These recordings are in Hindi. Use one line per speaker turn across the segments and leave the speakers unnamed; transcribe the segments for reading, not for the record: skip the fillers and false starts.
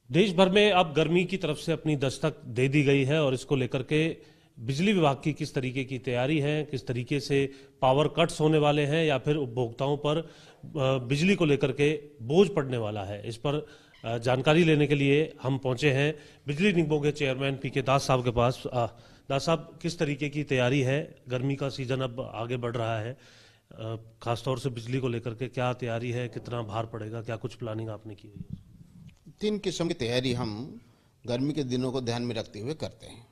देश भर में अब गर्मी की तरफ से अपनी दस्तक दे दी गई है और इसको लेकर के बिजली विभाग की किस तरीके की तैयारी है, किस तरीके से पावर कट्स होने वाले हैं या फिर उपभोक्ताओं पर बिजली को लेकर के बोझ पड़ने वाला है, इस पर जानकारी लेने के लिए हम पहुंचे हैं बिजली निगमों के चेयरमैन पीके दास साहब के पास। दास साहब, किस तरीके की तैयारी है? गर्मी का सीजन अब आगे बढ़ रहा है, खासतौर से बिजली को लेकर के क्या तैयारी है, कितना भार पड़ेगा, क्या कुछ प्लानिंग आपने की हुई है?
3 किस्म की तैयारी हम गर्मी के दिनों को ध्यान में रखते हुए करते हैं।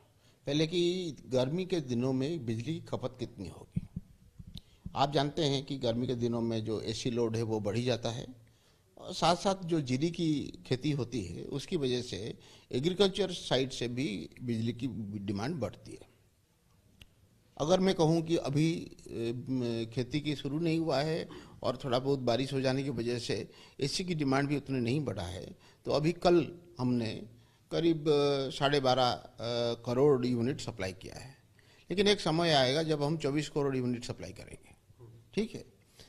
पहले कि गर्मी के दिनों में बिजली की खपत कितनी होगी। आप जानते हैं कि गर्मी के दिनों में जो एसी लोड है वो बढ़ ही जाता है और साथ साथ जो जीरी की खेती होती है उसकी वजह से एग्रीकल्चर साइड से भी बिजली की डिमांड बढ़ती है। अगर मैं कहूं कि अभी खेती की शुरू नहीं हुआ है और थोड़ा बहुत बारिश हो जाने की वजह से एसी की डिमांड भी उतनी नहीं बढ़ा है, तो अभी कल हमने करीब 12.5 करोड़ यूनिट सप्लाई किया है। लेकिन एक समय आएगा जब हम 24 करोड़ यूनिट सप्लाई करेंगे। ठीक है,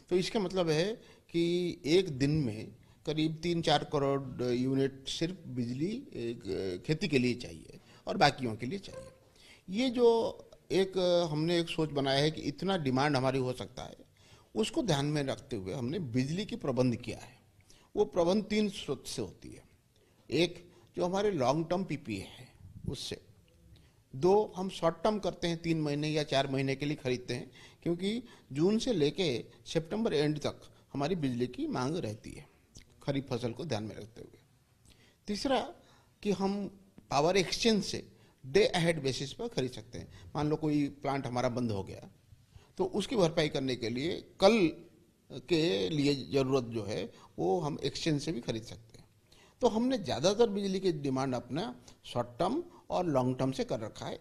तो इसका मतलब है कि एक दिन में करीब 3-4 करोड़ यूनिट सिर्फ बिजली खेती के लिए चाहिए और बाकियों के लिए चाहिए। ये जो हमने एक सोच बनाया है कि इतना डिमांड हमारी हो सकता है, उसको ध्यान में रखते हुए हमने बिजली की प्रबंध किया है। वो प्रबंध 3 स्रोत से होती है। एक जो हमारे लॉन्ग टर्म पीपीए है उससे, 2 हम शॉर्ट टर्म करते हैं, 3 महीने या 4 महीने के लिए खरीदते हैं, क्योंकि जून से लेके सितंबर एंड तक हमारी बिजली की मांग रहती है खरीफ फसल को ध्यान में रखते हुए। तीसरा कि हम पावर एक्सचेंज से डे अहेड बेसिस पर खरीद सकते हैं। मान लो कोई प्लांट हमारा बंद हो गया तो उसकी भरपाई करने के लिए कल के लिए ज़रूरत जो है वो हम एक्सचेंज से भी खरीद सकते हैं। तो हमने ज़्यादातर बिजली की डिमांड अपना शॉर्ट टर्म और लॉन्ग टर्म से कर रखा है।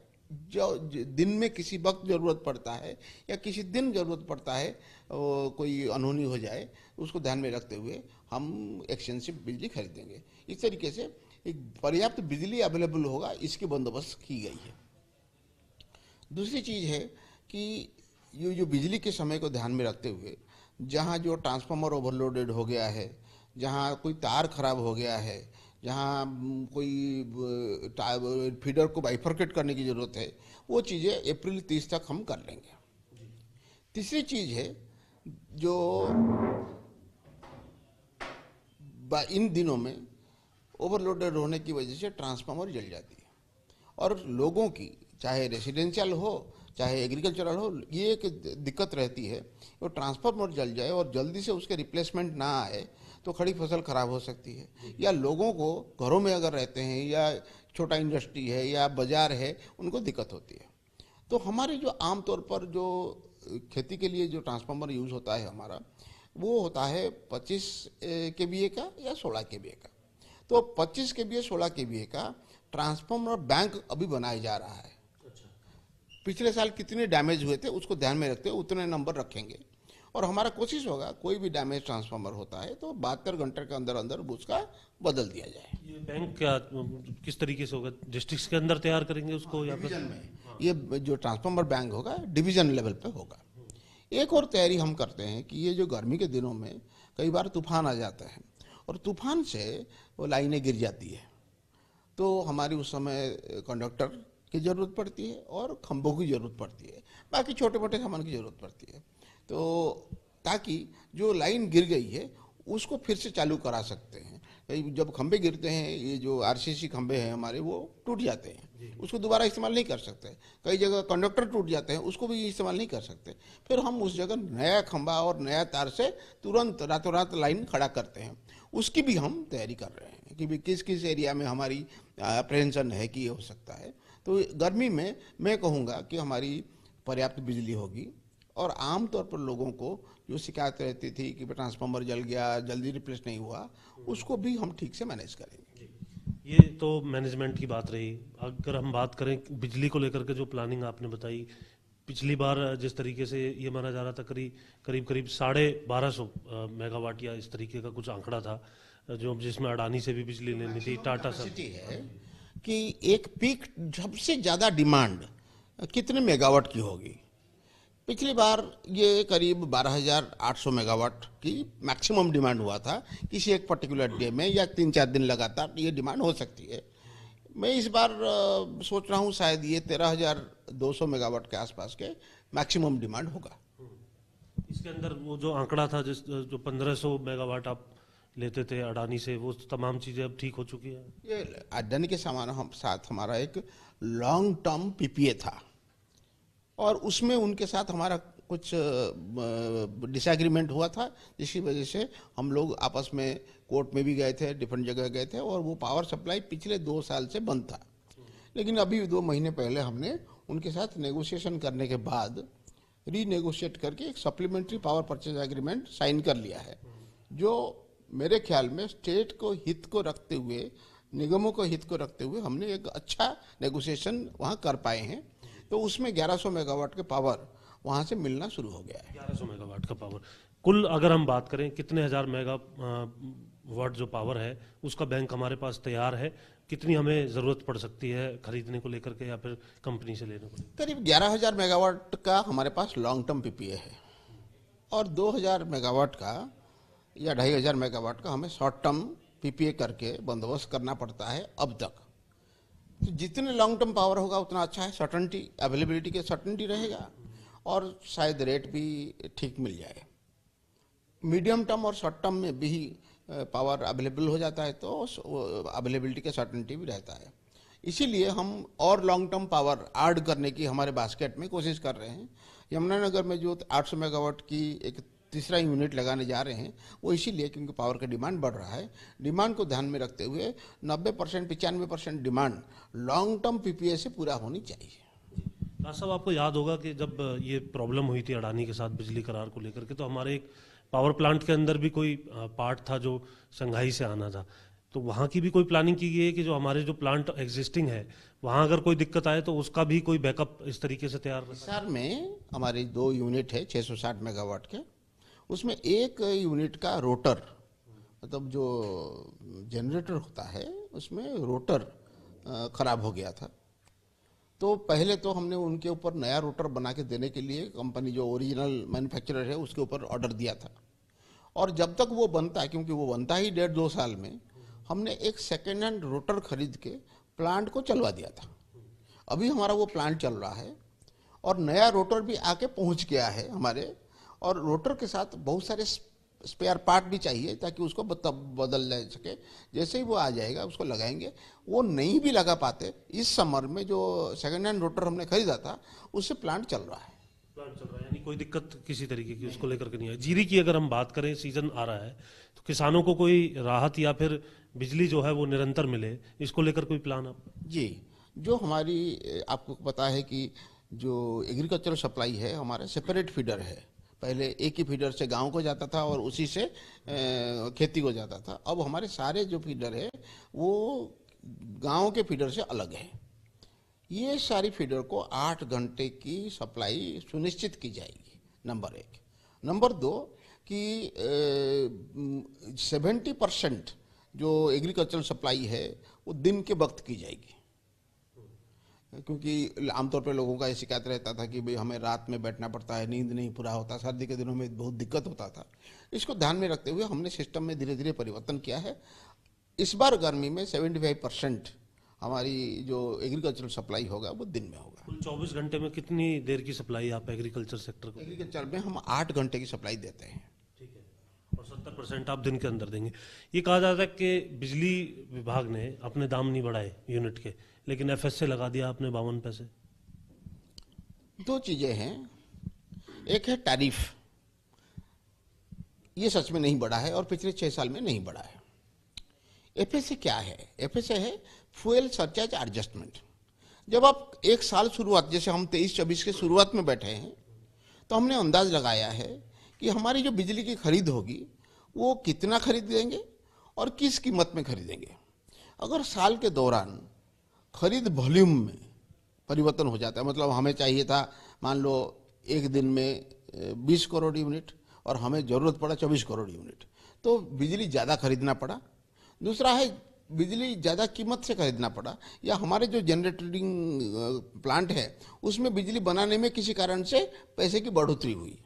जो दिन में किसी वक्त ज़रूरत पड़ता है या किसी दिन ज़रूरत पड़ता है, कोई अनहोनी हो जाए, उसको ध्यान में रखते हुए हम एक्सचेंज से बिजली खरीदेंगे। इस तरीके से एक पर्याप्त बिजली अवेलेबल होगा, इसकी बंदोबस्त की गई है। दूसरी चीज़ है कि ये जो बिजली के समय को ध्यान में रखते हुए जहाँ जो ट्रांसफार्मर ओवरलोडेड हो गया है, जहाँ कोई तार खराब हो गया है, जहाँ कोई फीडर को बाइफरकेट करने की ज़रूरत है, वो चीज़ें अप्रैल 30 तक हम कर लेंगे। तीसरी चीज़ है जो इन दिनों में ओवरलोडेड होने की वजह से ट्रांसफार्मर जल जाती है और लोगों की, चाहे रेसिडेंशियल हो चाहे एग्रीकल्चरल हो, ये एक दिक्कत रहती है। तो ट्रांसफार्मर जल जाए और जल्दी से उसके रिप्लेसमेंट ना आए तो खड़ी फसल खराब हो सकती है, या लोगों को घरों में अगर रहते हैं या छोटा इंडस्ट्री है या बाजार है, उनको दिक्कत होती है। तो हमारे जो आमतौर पर जो खेती के लिए जो ट्रांसफार्मर यूज़ होता है हमारा, वो होता है 25 kVA का या 16 kVA का। तो 25 kVA 16 kVA का ट्रांसफार्मर बैंक अभी बनाया जा रहा है। पिछले साल कितने डैमेज हुए थे उसको ध्यान में रखते हुए उतने नंबर रखेंगे और हमारा कोशिश होगा कोई भी डैमेज ट्रांसफार्मर होता है तो 72 घंटे के अंदर अंदर उसका बदल दिया जाए।
ये बैंक क्या किस तरीके से होगा? डिस्ट्रिक्ट के अंदर तैयार करेंगे उसको या
डिवीजन में? ये जो ट्रांसफार्मर बैंक होगा डिवीजन लेवल पे होगा। एक और तैयारी हम करते हैं कि ये जो गर्मी के दिनों में कई बार तूफान आ जाता है और तूफान से वो लाइनें गिर जाती है, तो हमारी उस समय कंडक्टर की ज़रूरत पड़ती है और खंभों की ज़रूरत पड़ती है, बाकी छोटे मोटे सामान की ज़रूरत पड़ती है। तो ताकि जो लाइन गिर गई है उसको फिर से चालू करा सकते हैं। जब खंभे गिरते हैं, ये जो आरसीसी खंभे हैं हमारे, वो टूट जाते हैं, उसको दोबारा इस्तेमाल नहीं कर सकते। कई जगह कंडक्टर टूट जाते हैं, उसको भी इस्तेमाल नहीं कर सकते। फिर हम उस जगह नया खंभा और नया तार से तुरंत रातों रात लाइन खड़ा करते हैं। उसकी भी हम तैयारी कर रहे हैं कि भी किस किस एरिया में हमारी अप्रहेंशन है कि ये हो सकता है। तो गर्मी में मैं कहूँगा कि हमारी पर्याप्त बिजली होगी और आम तौर पर लोगों को जो शिकायत रहती थी कि ट्रांसफार्मर जल गया, जल्दी रिप्लेस नहीं हुआ, उसको भी हम ठीक से मैनेज करेंगे।
ये तो मैनेजमेंट की बात रही। अगर हम बात करें बिजली को लेकर के जो प्लानिंग आपने बताई, पिछली बार जिस तरीके से ये माना जा रहा था करीब 1250 मेगावाट या इस तरीके का कुछ आंकड़ा था, जो जिसमें अडानी से भी बिजली लेनी थी, टाटा से
है कि एक पीक सबसे ज़्यादा डिमांड कितने मेगावाट की होगी। पिछली बार ये करीब 12,800 मेगावाट की मैक्सिमम डिमांड हुआ था किसी एक पर्टिकुलर डे में, या 3-4 दिन लगातार ये डिमांड हो सकती है। मैं इस बार सोच रहा हूँ शायद ये 13,200 मेगावाट के आसपास के मैक्सिमम डिमांड होगा।
इसके अंदर वो जो आंकड़ा था जो 1500 मेगावाट आप लेते थे अडानी से, वो तमाम चीजें अब ठीक हो चुकी है?
ये अडानी के साथ हमारा एक लॉन्ग टर्म पीपीए था, और उसमें उनके साथ हमारा कुछ डिसएग्रीमेंट हुआ था, जिसकी वजह से हम लोग आपस में कोर्ट में भी गए थे, डिफरेंट जगह गए थे, और वो पावर सप्लाई पिछले 2 साल से बंद था। लेकिन अभी 2 महीने पहले हमने उनके साथ नेगोशिएशन करने के बाद रीनेगोशिएट करके एक supplementary power purchase agreement sign कर लिया है, जो मेरे ख्याल में स्टेट को हित को रखते हुए, निगमों को हित को रखते हुए हमने एक अच्छा नेगोशिएशन वहाँ कर पाए हैं। तो उसमें 1100 मेगावाट के पावर वहाँ से मिलना शुरू हो गया है।
1100 मेगावाट का पावर, कुल अगर हम बात करें कितने हजार मेगा वाट जो पावर है उसका बैंक हमारे पास तैयार है? कितनी हमें जरूरत पड़ सकती है खरीदने को लेकर के या फिर कंपनी से लेने को लेकर?
करीब 11,000 मेगावाट का हमारे पास लॉन्ग टर्म पीपीए है, और 2,000 मेगावाट का या 2,500 मेगावाट का हमें शॉर्ट टर्म पीपीए करके बंदोबस्त करना पड़ता है अब तक। तो जितने लॉन्ग टर्म पावर होगा उतना अच्छा है, सर्टेनिटी, अवेलेबिलिटी के सर्टेनिटी रहेगा, और शायद रेट भी ठीक मिल जाए। मीडियम टर्म और शॉर्ट टर्म में भी पावर अवेलेबल हो जाता है, तो अवेलेबिलिटी का सर्टेनिटी भी रहता है। इसीलिए हम और लॉन्ग टर्म पावर ऐड करने की हमारे बास्केट में कोशिश कर रहे हैं। यमुनानगर में जो 800 मेगावाट की एक तीसरा यूनिट लगाने जा रहे हैं, वो इसीलिए क्योंकि पावर का डिमांड बढ़ रहा है। डिमांड को ध्यान में रखते हुए 90% 95% डिमांड लॉन्ग टर्म पीपीए से पूरा होनी चाहिए।
साहब, आपको याद होगा कि जब ये प्रॉब्लम हुई थी अडानी के साथ बिजली करार को लेकर के, तो हमारे एक पावर प्लांट के अंदर भी कोई पार्ट था जो शंघाई से आना था, तो वहाँ की भी कोई प्लानिंग की गई है कि जो हमारे जो प्लांट एग्जिस्टिंग है वहाँ अगर कोई दिक्कत आए तो उसका भी कोई बैकअप इस तरीके से तैयार?
हिसार में हमारे 2 यूनिट है 660 मेगावाट के, उसमें एक यूनिट का रोटर, मतलब जो जनरेटर होता है उसमें रोटर खराब हो गया था। तो पहले तो हमने उनके ऊपर नया रोटर बना के देने के लिए कंपनी जो ओरिजिनल मैन्युफैक्चरर है उसके ऊपर ऑर्डर दिया था, और जब तक वो बनता है, क्योंकि वो बनता ही 1.5-2 साल में, हमने एक सेकेंड हैंड रोटर खरीद के प्लांट को चलवा दिया था। अभी हमारा वो प्लांट चल रहा है, और नया रोटर भी आके पहुंच गया है हमारे, और रोटर के साथ बहुत सारे स्पेयर पार्ट भी चाहिए ताकि उसको बदल जा सके। जैसे ही वो आ जाएगा उसको लगाएंगे। वो नहीं भी लगा पाते, इस समर में जो सेकेंड हैंड रोटर हमने खरीदा था उससे प्लांट चल रहा है।
प्लांट चल रहा है, यानी कोई दिक्कत किसी तरीके की उसको लेकर के नहीं है। जीरी की अगर हम बात करें, सीजन आ रहा है, तो किसानों को कोई राहत या फिर बिजली जो है वो निरंतर मिले, इसको लेकर कोई प्लान आप?
जी, जो हमारी, आपको पता है कि जो एग्रीकल्चरल सप्लाई है हमारा सेपरेट फीडर है। पहले एक ही फीडर से गांव को जाता था और उसी से खेती को जाता था। अब हमारे सारे जो फीडर है वो गांव के फीडर से अलग है। ये सारी फीडर को 8 घंटे की सप्लाई सुनिश्चित की जाएगी, नंबर 1। नंबर 2 कि 70% जो एग्रीकल्चरल सप्लाई है वो दिन के वक्त की जाएगी, क्योंकि आमतौर पे लोगों का ये शिकायत रहता था कि भाई हमें रात में बैठना पड़ता है, नींद नहीं पूरा होता, सर्दी के दिनों में बहुत दिक्कत होता था। इसको ध्यान में रखते हुए हमने सिस्टम में धीरे धीरे परिवर्तन किया है। इस बार गर्मी में 75% हमारी जो एग्रीकल्चरल सप्लाई होगा वो दिन में होगा।
कुल 24 घंटे में कितनी देर की सप्लाई आप एग्रीकल्चर सेक्टर को?
एग्रीकल्चर में हम 8 घंटे की सप्लाई देते हैं।
ठीक है, और 70% आप दिन के अंदर देंगे। ये कहा जाता है कि बिजली विभाग ने अपने दाम नहीं बढ़ाए यूनिट के, लेकिन एफएसए लगा दिया आपने 52 पैसे।
2 चीजें हैं, एक है टैरिफ, ये सच में नहीं बढ़ा है और पिछले 6 साल में नहीं बढ़ा है। एफएसए क्या है? एफएसए है फ्यूल सरचार्ज एडजस्टमेंट। जब आप एक साल शुरुआत, जैसे हम 23-24 के शुरुआत में बैठे हैं, तो हमने अंदाज लगाया है कि हमारी जो बिजली की खरीद होगी वो कितना खरीदेंगे और किस कीमत में खरीदेंगे। अगर साल के दौरान खरीद वॉल्यूम में परिवर्तन हो जाता है, मतलब हमें चाहिए था मान लो एक दिन में 20 करोड़ यूनिट और हमें ज़रूरत पड़ा 24 करोड़ यूनिट, तो बिजली ज़्यादा खरीदना पड़ा। दूसरा है बिजली ज़्यादा कीमत से खरीदना पड़ा, या हमारे जो जनरेटिंग प्लांट है उसमें बिजली बनाने में किसी कारण से पैसे की बढ़ोतरी हुई,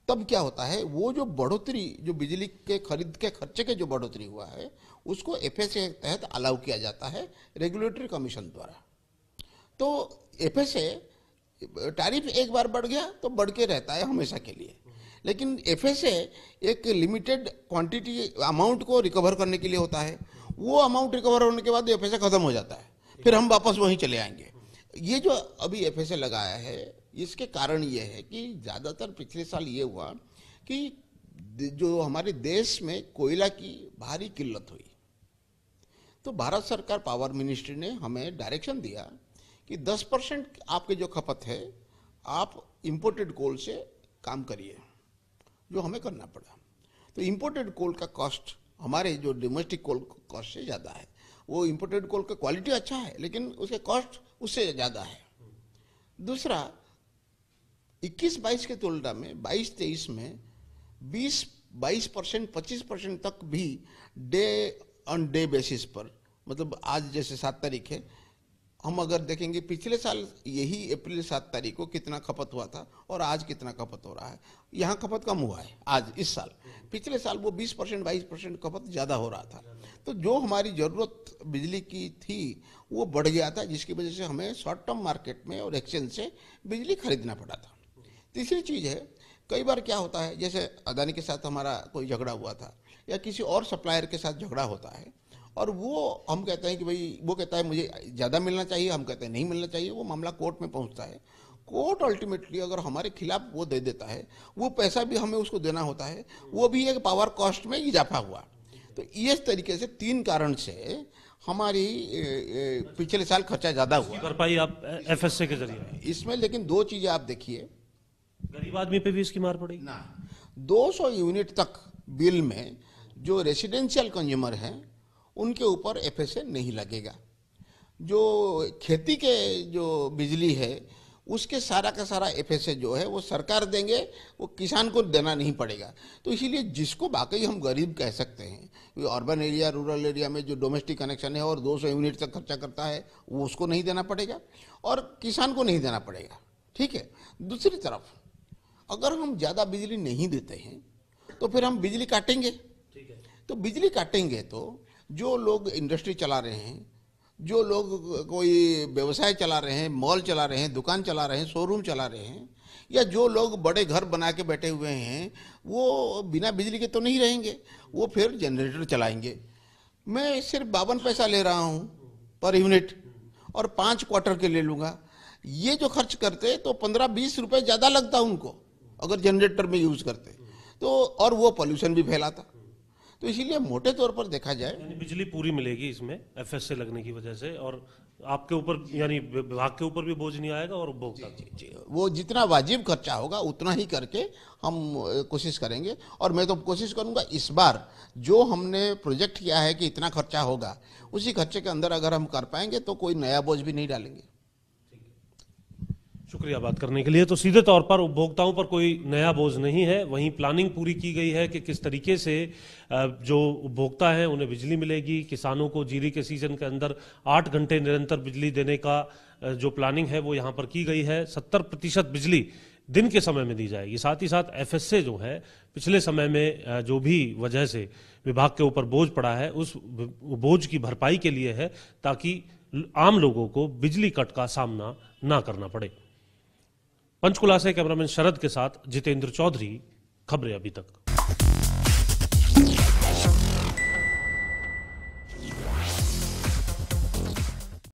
तब क्या होता है, वो जो बढ़ोतरी, जो बिजली के खरीद के खर्चे के जो बढ़ोतरी हुआ है उसको एफएसए के तहत अलाउ किया जाता है रेगुलेटरी कमीशन द्वारा। तो एफएसए टैरिफ एक बार बढ़ गया तो बढ़ के रहता है हमेशा के लिए, लेकिन एफएसए एक लिमिटेड क्वांटिटी अमाउंट को रिकवर करने के लिए होता है। वो अमाउंट रिकवर होने के बाद एफएसए खत्म हो जाता है, फिर हम वापस वहीं चले आएंगे। ये जो अभी एफएसए लगाया है, इसके कारण ये है कि ज़्यादातर पिछले साल ये हुआ कि जो हमारे देश में कोयला की भारी किल्लत हुई, तो भारत सरकार पावर मिनिस्ट्री ने हमें डायरेक्शन दिया कि 10% आपके जो खपत है आप इंपोर्टेड कोल से काम करिए, जो हमें करना पड़ा। तो इंपोर्टेड कोल का कॉस्ट हमारे जो डोमेस्टिक कोल कॉस्ट से ज़्यादा है। वो इंपोर्टेड कोल का क्वालिटी अच्छा है लेकिन उसके कॉस्ट उससे ज़्यादा है। दूसरा, 21-22 के तुलना में 22-23 में 20-22%, 25% तक भी डे ऑन डे बेसिस पर, मतलब आज जैसे 7 तारीख है, हम अगर देखेंगे पिछले साल यही अप्रैल 7 तारीख को कितना खपत हुआ था और आज कितना खपत हो रहा है। यहाँ खपत कम हुआ है आज इस साल, पिछले साल वो 20% 22% खपत ज़्यादा हो रहा था। तो जो हमारी ज़रूरत बिजली की थी वो बढ़ गया था, जिसकी वजह से हमें शॉर्ट टर्म मार्केट में और एक्सचेंज से बिजली खरीदना पड़ा था। तीसरी चीज़ है, कई बार क्या होता है, जैसे अदानी के साथ हमारा कोई झगड़ा हुआ था या किसी और सप्लायर के साथ झगड़ा होता है और वो हम कहते हैं कि भाई, वो कहता है मुझे ज़्यादा मिलना चाहिए, हम कहते हैं नहीं मिलना चाहिए, वो मामला कोर्ट में पहुंचता है। कोर्ट अल्टीमेटली अगर हमारे खिलाफ वो दे देता है, वो पैसा भी हमें उसको देना होता है, वो भी एक पावर कॉस्ट में इजाफा हुआ। तो इस तरीके से 3 कारण से हमारी पिछले साल खर्चा ज़्यादा हुआ।
भरपाई आप एफएसए के जरिए
इसमें लेकिन 2 चीज़ें आप देखिए,
गरीब आदमी पे भी इसकी मार पड़ेगी
ना। 200 यूनिट तक बिल में जो रेसिडेंशियल कंज्यूमर हैं उनके ऊपर एफएसए नहीं लगेगा। जो खेती के जो बिजली है उसके सारा का सारा एफएसए जो है वो सरकार देंगे, वो किसान को देना नहीं पड़ेगा। तो इसीलिए जिसको वाकई हम गरीब कह सकते हैं, अर्बन एरिया, रूरल एरिया में जो डोमेस्टिक कनेक्शन है और 200 यूनिट तक खर्चा करता है, वो उसको नहीं देना पड़ेगा और किसान को नहीं देना पड़ेगा। ठीक है। दूसरी तरफ अगर हम ज़्यादा बिजली नहीं देते हैं तो फिर हम बिजली काटेंगे।
ठीक है।
तो बिजली काटेंगे तो जो लोग इंडस्ट्री चला रहे हैं, जो लोग कोई व्यवसाय चला रहे हैं, मॉल चला रहे हैं, दुकान चला रहे हैं, शोरूम चला रहे हैं, या जो लोग बड़े घर बना के बैठे हुए हैं, वो बिना बिजली के तो नहीं रहेंगे, वो फिर जनरेटर चलाएंगे। मैं सिर्फ 52 पैसा ले रहा हूँ पर यूनिट और 5 क्वार्टर के ले लूँगा। ये जो खर्च करते तो 15-20 रुपये ज़्यादा लगता उनको अगर जनरेटर में यूज़ करते तो, और वो पॉल्यूशन भी फैलाता। तो इसीलिए मोटे तौर पर देखा जाए,
यानी बिजली पूरी मिलेगी इसमें एफएसए लगने की वजह से, और आपके ऊपर यानी विभाग के ऊपर भी बोझ नहीं आएगा और उपभोक्ता
वो जितना वाजिब खर्चा होगा उतना ही करके हम कोशिश करेंगे। और मैं तो कोशिश करूंगा इस बार जो हमने प्रोजेक्ट किया है कि इतना खर्चा होगा, उसी खर्चे के अंदर अगर हम कर पाएंगे तो कोई नया बोझ भी नहीं डालेंगे।
शुक्रिया बात करने के लिए। तो सीधे तौर पर उपभोक्ताओं पर कोई नया बोझ नहीं है, वहीं प्लानिंग पूरी की गई है कि किस तरीके से जो उपभोक्ता हैं उन्हें बिजली मिलेगी। किसानों को जीरी के सीजन के अंदर 8 घंटे निरंतर बिजली देने का जो प्लानिंग है वो यहाँ पर की गई है। 70% बिजली दिन के समय में दी जाएगी। साथ ही साथ एफएसए जो है पिछले समय में जो भी वजह से विभाग के ऊपर बोझ पड़ा है उस बोझ की भरपाई के लिए है, ताकि आम लोगों को बिजली कट का सामना ना करना पड़े। पंचकुला से कैमरामैन शरद के साथ जितेंद्र चौधरी, खबरें अभी तक।